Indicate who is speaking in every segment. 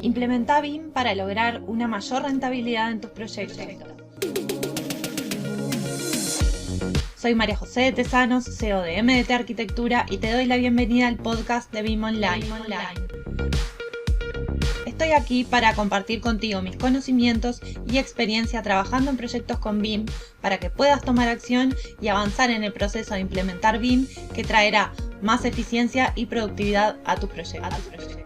Speaker 1: Implementa BIM para lograr una mayor rentabilidad en tus proyectos. Soy María José de Tesanos, CEO de MDT Arquitectura, y te doy la bienvenida al podcast de BIM Online. Estoy aquí para compartir contigo mis conocimientos y experiencia trabajando en proyectos con BIM para que puedas tomar acción y avanzar en el proceso de implementar BIM, que traerá más eficiencia y productividad a tus proyectos.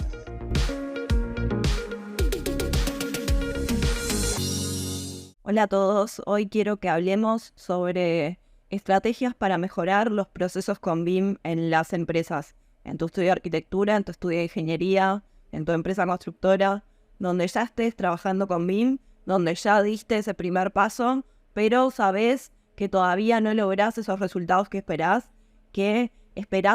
Speaker 2: Hola a todos, hoy quiero que hablemos sobre estrategias para mejorar los procesos con BIM en las empresas, en tu estudio de arquitectura, en tu estudio de ingeniería, en tu empresa constructora, donde ya estés trabajando con BIM, donde ya diste ese primer paso, pero sabes que todavía no lográs esos resultados que esperás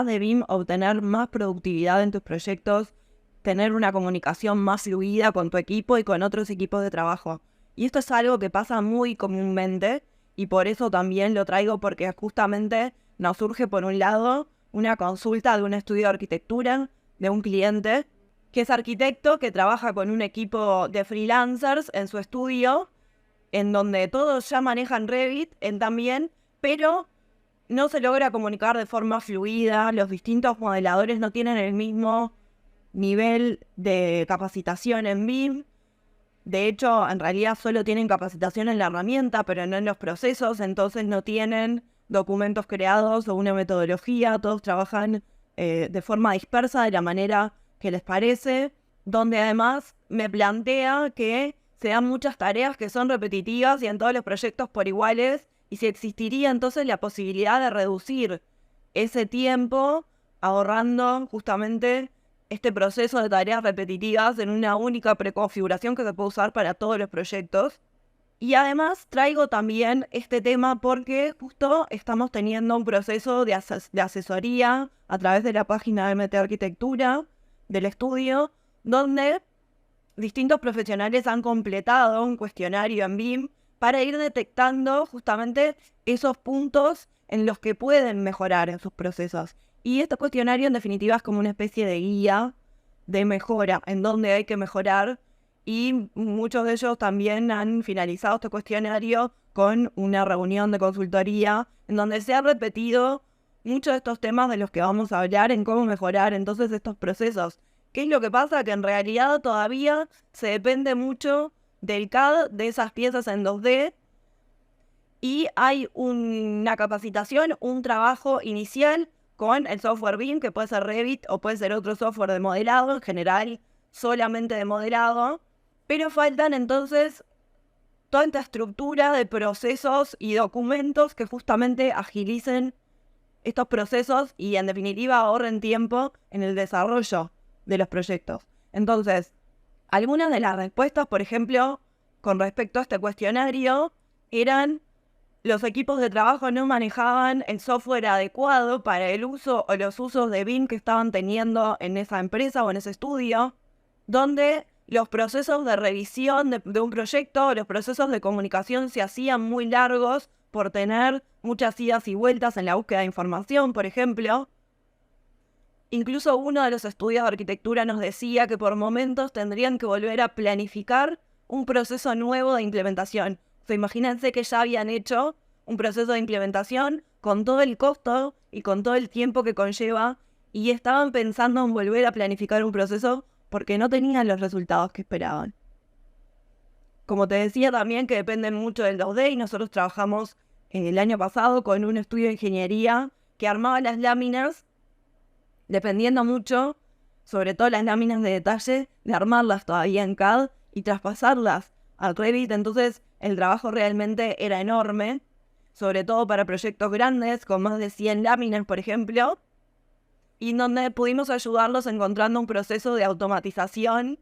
Speaker 2: de BIM obtener más productividad en tus proyectos, tener una comunicación más fluida con tu equipo y con otros equipos de trabajo. Y esto es algo que pasa muy comúnmente y por eso también lo traigo, porque justamente nos surge por un lado una consulta de un estudio de arquitectura de un cliente que es arquitecto, que trabaja con un equipo de freelancers en su estudio, en donde todos ya manejan Revit también, pero no se logra comunicar de forma fluida, los distintos modeladores no tienen el mismo nivel de capacitación en BIM. De hecho, en realidad solo tienen capacitación en la herramienta, pero no en los procesos, entonces no tienen documentos creados o una metodología, todos trabajan de forma dispersa, de la manera que les parece, donde además me plantea que se dan muchas tareas que son repetitivas y en todos los proyectos por iguales, y si existiría entonces la posibilidad de reducir ese tiempo ahorrando justamente este proceso de tareas repetitivas en una única preconfiguración que se puede usar para todos los proyectos. Y además traigo también este tema porque justo estamos teniendo un proceso de asesoría a través de la página de MT Arquitectura del estudio, donde distintos profesionales han completado un cuestionario en BIM para ir detectando justamente esos puntos en los que pueden mejorar en sus procesos. Y este cuestionario en definitiva es como una especie de guía de mejora, en donde hay que mejorar, y muchos de ellos también han finalizado este cuestionario con una reunión de consultoría en donde se han repetido muchos de estos temas de los que vamos a hablar en cómo mejorar entonces estos procesos. ¿Qué es lo que pasa? Que en realidad todavía se depende mucho del CAD, de esas piezas en 2D, y hay una capacitación, un trabajo inicial con el software BIM, que puede ser Revit o puede ser otro software de modelado, en general solamente de modelado, pero faltan entonces toda esta estructura de procesos y documentos que justamente agilicen estos procesos y en definitiva ahorren tiempo en el desarrollo de los proyectos. Entonces, algunas de las respuestas, por ejemplo, con respecto a este cuestionario, eran: los equipos de trabajo no manejaban el software adecuado para el uso o los usos de BIM que estaban teniendo en esa empresa o en ese estudio, donde los procesos de revisión de un proyecto, los procesos de comunicación se hacían muy largos por tener muchas idas y vueltas en la búsqueda de información, por ejemplo. Incluso uno de los estudios de arquitectura nos decía que por momentos tendrían que volver a planificar un proceso nuevo de implementación. O sea, imagínense que ya habían hecho un proceso de implementación con todo el costo y con todo el tiempo que conlleva, y estaban pensando en volver a planificar un proceso porque no tenían los resultados que esperaban. Como te decía también, que dependen mucho del 2D, y nosotros trabajamos el año pasado con un estudio de ingeniería que armaba las láminas dependiendo mucho, sobre todo las láminas de detalle, de armarlas todavía en CAD y traspasarlas al Revit. Entonces el trabajo realmente era enorme, sobre todo para proyectos grandes con más de 100 láminas, por ejemplo, y donde pudimos ayudarlos encontrando un proceso de automatización,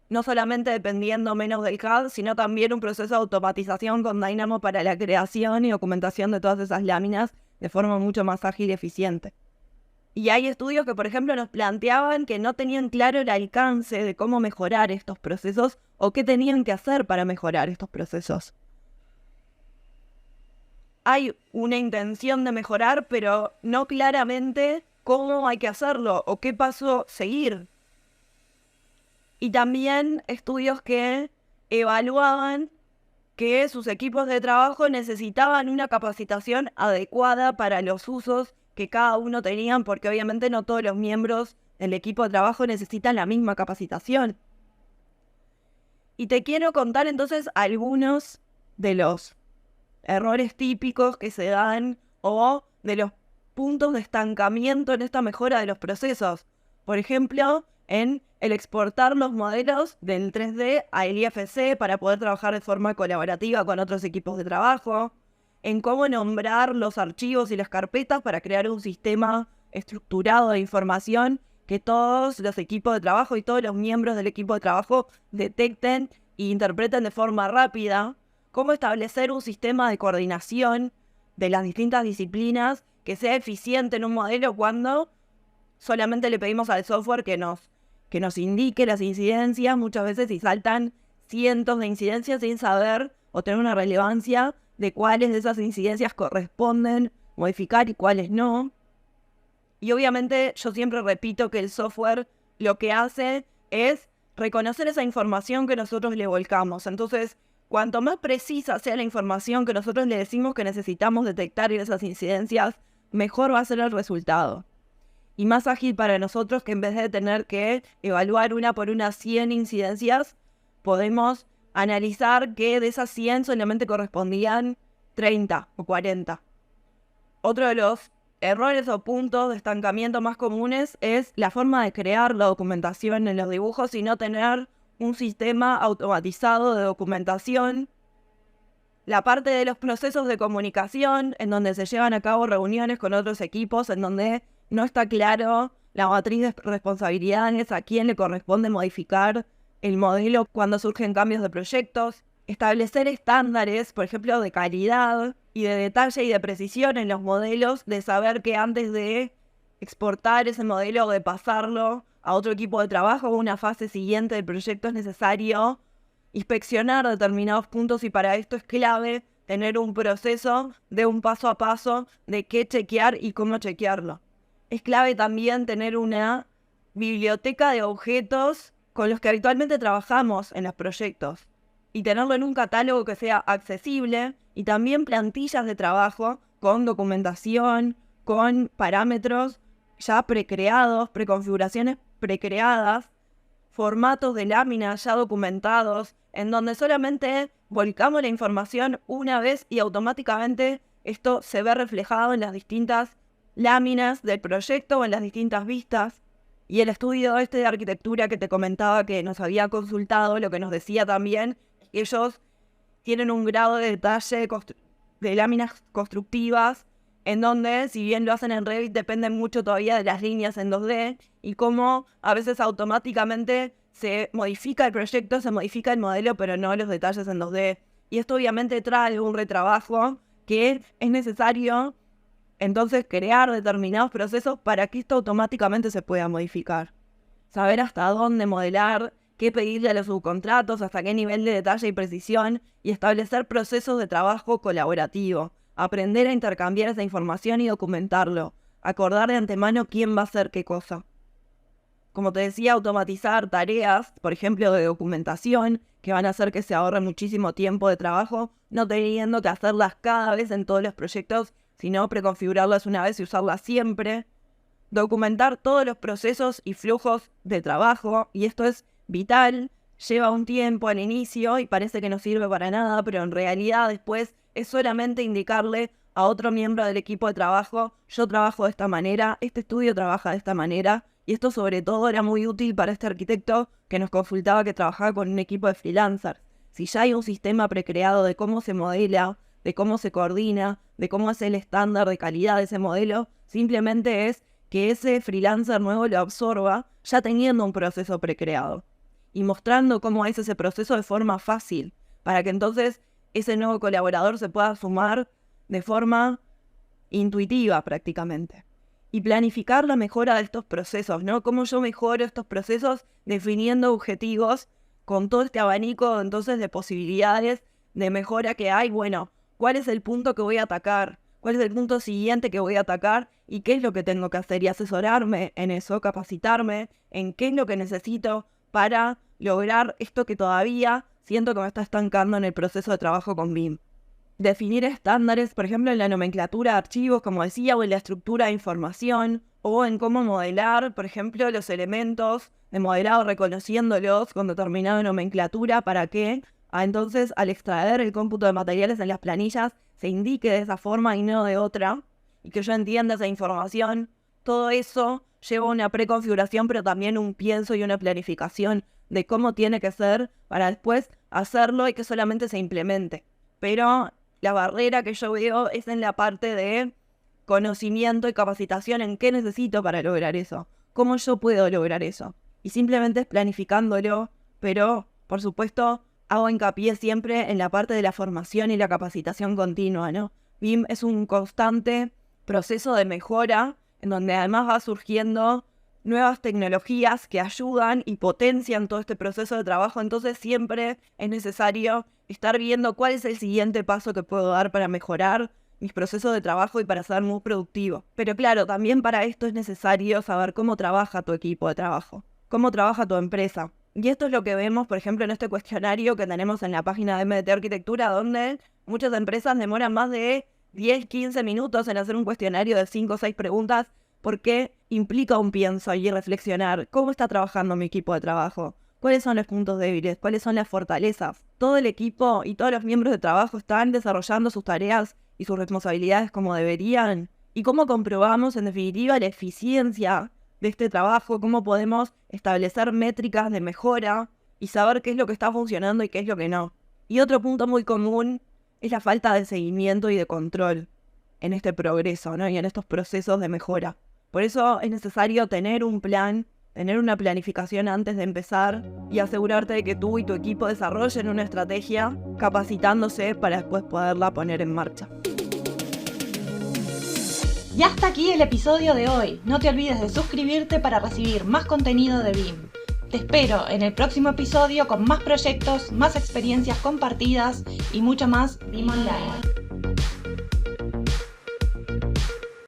Speaker 2: no solamente dependiendo menos del CAD, sino también un proceso de automatización con Dynamo para la creación y documentación de todas esas láminas de forma mucho más ágil y eficiente. Y hay estudios que, por ejemplo, nos planteaban que no tenían claro el alcance de cómo mejorar estos procesos o qué tenían que hacer para mejorar estos procesos. Hay una intención de mejorar, pero no claramente cómo hay que hacerlo o qué paso seguir. Y también estudios que evaluaban que sus equipos de trabajo necesitaban una capacitación adecuada para los usos que cada uno tenían, porque obviamente no todos los miembros del equipo de trabajo necesitan la misma capacitación. Y te quiero contar entonces algunos de los errores típicos que se dan o de los puntos de estancamiento en esta mejora de los procesos. Por ejemplo, en el exportar los modelos del 3D al IFC para poder trabajar de forma colaborativa con otros equipos de trabajo, en cómo nombrar los archivos y las carpetas para crear un sistema estructurado de información que todos los equipos de trabajo y todos los miembros del equipo de trabajo detecten e interpreten de forma rápida, cómo establecer un sistema de coordinación de las distintas disciplinas que sea eficiente en un modelo cuando solamente le pedimos al software que nos indique las incidencias, muchas veces y saltan cientos de incidencias sin saber o tener una relevancia de cuáles de esas incidencias corresponden modificar y cuáles no. Y obviamente yo siempre repito que el software lo que hace es reconocer esa información que nosotros le volcamos. Entonces, cuanto más precisa sea la información que nosotros le decimos que necesitamos detectar en esas incidencias, mejor va a ser el resultado. Y más ágil para nosotros que en vez de tener que evaluar una por una 100 incidencias, podemos analizar que de esas 100 solamente correspondían 30 o 40. Otro de los errores o puntos de estancamiento más comunes es la forma de crear la documentación en los dibujos y no tener un sistema automatizado de documentación. La parte de los procesos de comunicación, en donde se llevan a cabo reuniones con otros equipos, en donde no está claro la matriz de responsabilidades, a quién le corresponde modificar el modelo cuando surgen cambios de proyectos. Establecer estándares, por ejemplo, de calidad y de detalle y de precisión en los modelos, de saber que antes de exportar ese modelo o de pasarlo a otro equipo de trabajo o una fase siguiente del proyecto es necesario inspeccionar determinados puntos y para esto es clave tener un proceso de un paso a paso de qué chequear y cómo chequearlo. Es clave también tener una biblioteca de objetos con los que habitualmente trabajamos en los proyectos y tenerlo en un catálogo que sea accesible y también plantillas de trabajo con documentación, con parámetros ya precreados, preconfiguraciones precreadas, formatos de láminas ya documentados, en donde solamente volcamos la información una vez y automáticamente esto se ve reflejado en las distintas láminas del proyecto o en las distintas vistas. Y el estudio de arquitectura que te comentaba que nos había consultado, lo que nos decía también, es que ellos tienen un grado de detalle de láminas constructivas, en donde, si bien lo hacen en Revit, dependen mucho todavía de las líneas en 2D y cómo a veces automáticamente se modifica el proyecto, se modifica el modelo, pero no los detalles en 2D. Y esto obviamente trae un retrabajo que es necesario entonces crear determinados procesos para que esto automáticamente se pueda modificar. Saber hasta dónde modelar, qué pedirle a los subcontratos, hasta qué nivel de detalle y precisión, y establecer procesos de trabajo colaborativo. Aprender a intercambiar esa información y documentarlo. Acordar de antemano quién va a hacer qué cosa. Como te decía, automatizar tareas, por ejemplo, de documentación, que van a hacer que se ahorre muchísimo tiempo de trabajo, no teniendo que hacerlas cada vez en todos los proyectos, sino preconfigurarlas una vez y usarlas siempre. Documentar todos los procesos y flujos de trabajo, y esto es vital, lleva un tiempo al inicio y parece que no sirve para nada, pero en realidad después es solamente indicarle a otro miembro del equipo de trabajo, yo trabajo de esta manera, este estudio trabaja de esta manera, y esto sobre todo era muy útil para este arquitecto que nos consultaba que trabajaba con un equipo de freelancers. Si ya hay un sistema precreado de cómo se modela, de cómo se coordina, de cómo es el estándar de calidad de ese modelo, simplemente es que ese freelancer nuevo lo absorba ya teniendo un proceso precreado y mostrando cómo es ese proceso de forma fácil, para que entonces ese nuevo colaborador se pueda sumar de forma intuitiva prácticamente. Y planificar la mejora de estos procesos, ¿no? Cómo yo mejoro estos procesos definiendo objetivos con todo este abanico entonces de posibilidades de mejora que hay. Bueno, ¿cuál es el punto que voy a atacar? ¿Cuál es el punto siguiente que voy a atacar? ¿Y qué es lo que tengo que hacer? Y asesorarme en eso, capacitarme en qué es lo que necesito para lograr esto que todavía siento que me está estancando en el proceso de trabajo con BIM. Definir estándares, por ejemplo, en la nomenclatura de archivos, como decía, o en la estructura de información, o en cómo modelar, por ejemplo, los elementos de modelado reconociéndolos con determinada nomenclatura para que entonces al extraer el cómputo de materiales en las planillas se indique de esa forma y no de otra, y que yo entienda esa información. Todo eso lleva una preconfiguración, pero también un pienso y una planificación de cómo tiene que ser para después hacerlo y que solamente se implemente. Pero la barrera que yo veo es en la parte de conocimiento y capacitación en qué necesito para lograr eso, cómo yo puedo lograr eso. Y simplemente es planificándolo, pero por supuesto hago hincapié siempre en la parte de la formación y la capacitación continua, ¿no? BIM es un constante proceso de mejora en donde además va surgiendo nuevas tecnologías que ayudan y potencian todo este proceso de trabajo. Entonces siempre es necesario estar viendo cuál es el siguiente paso que puedo dar para mejorar mis procesos de trabajo y para ser muy productivo. Pero claro, también para esto es necesario saber cómo trabaja tu equipo de trabajo, cómo trabaja tu empresa. Y esto es lo que vemos, por ejemplo, en este cuestionario que tenemos en la página de MDT Arquitectura, donde muchas empresas demoran más de 10, 15 minutos en hacer un cuestionario de 5 o 6 preguntas, porque implica un pienso y reflexionar. ¿Cómo está trabajando mi equipo de trabajo? ¿Cuáles son los puntos débiles? ¿Cuáles son las fortalezas? Todo el equipo y todos los miembros de trabajo están desarrollando sus tareas y sus responsabilidades como deberían. ¿Y cómo comprobamos, en definitiva, la eficiencia de este trabajo? ¿Cómo podemos establecer métricas de mejora y saber qué es lo que está funcionando y qué es lo que no? Y otro punto muy común es la falta de seguimiento y de control en este progreso, ¿no? Y en estos procesos de mejora. Por eso es necesario tener un plan, tener una planificación antes de empezar y asegurarte de que tú y tu equipo desarrollen una estrategia capacitándose para después poderla poner en marcha.
Speaker 1: Y hasta aquí el episodio de hoy. No te olvides de suscribirte para recibir más contenido de BIM. Te espero en el próximo episodio con más proyectos, más experiencias compartidas y mucho más BIM Online.